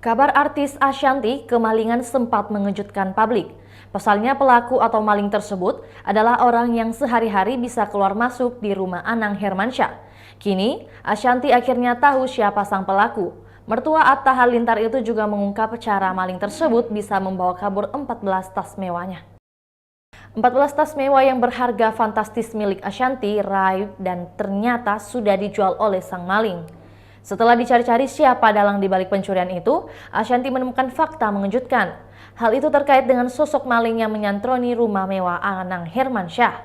Kabar artis Ashanty kemalingan sempat mengejutkan publik. Pasalnya pelaku atau maling tersebut adalah orang yang sehari-hari bisa keluar masuk di rumah Anang Hermansyah. Kini, Ashanty akhirnya tahu siapa sang pelaku. Mertua Atta Halilintar itu juga mengungkap cara maling tersebut bisa membawa kabur 14 tas mewahnya. 14 tas mewah yang berharga fantastis milik Ashanty raib dan ternyata sudah dijual oleh sang maling. Setelah dicari-cari siapa dalang di balik pencurian itu, Ashanty menemukan fakta mengejutkan. Hal itu terkait dengan sosok maling yang menyantroni rumah mewah Anang Hermansyah.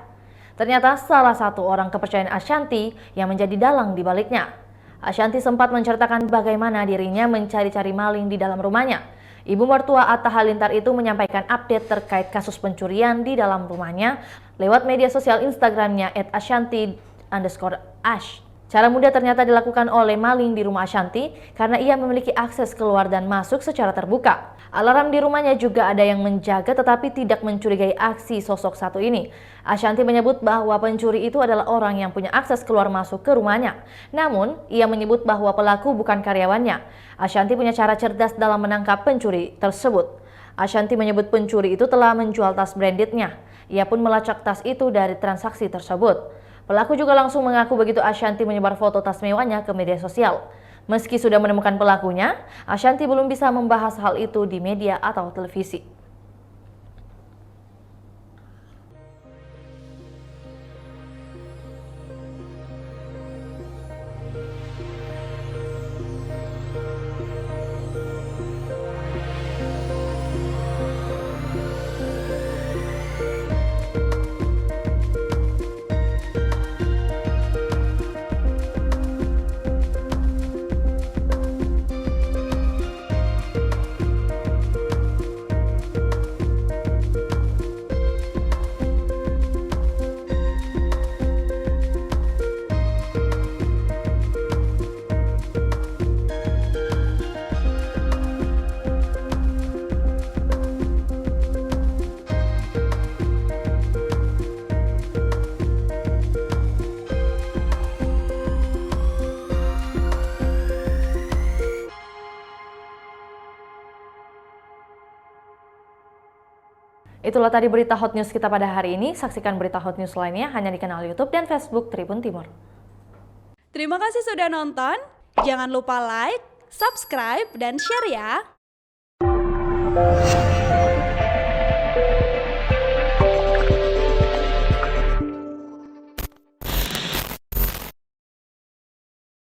Ternyata salah satu orang kepercayaan Ashanty yang menjadi dalang di baliknya. Ashanty sempat menceritakan bagaimana dirinya mencari-cari maling di dalam rumahnya. Ibu mertua Atta Halilintar itu menyampaikan update terkait kasus pencurian di dalam rumahnya lewat media sosial Instagramnya @ashanty_ash. Cara mudah ternyata dilakukan oleh maling di rumah Ashanty karena ia memiliki akses keluar dan masuk secara terbuka. Alarm di rumahnya juga ada yang menjaga tetapi tidak mencurigai aksi sosok satu ini. Ashanty menyebut bahwa pencuri itu adalah orang yang punya akses keluar masuk ke rumahnya. Namun, ia menyebut bahwa pelaku bukan karyawannya. Ashanty punya cara cerdas dalam menangkap pencuri tersebut. Ashanty menyebut pencuri itu telah menjual tas brandednya. Ia pun melacak tas itu dari transaksi tersebut. Pelaku juga langsung mengaku begitu Ashanty menyebar foto tas mewahnya ke media sosial. Meski sudah menemukan pelakunya, Ashanty belum bisa membahas hal itu di media atau televisi. Itulah tadi berita hot news kita pada hari ini. Saksikan berita hot news lainnya hanya di kanal YouTube dan Facebook Tribun Timur. Terima kasih sudah nonton. Jangan lupa like, subscribe, dan share ya.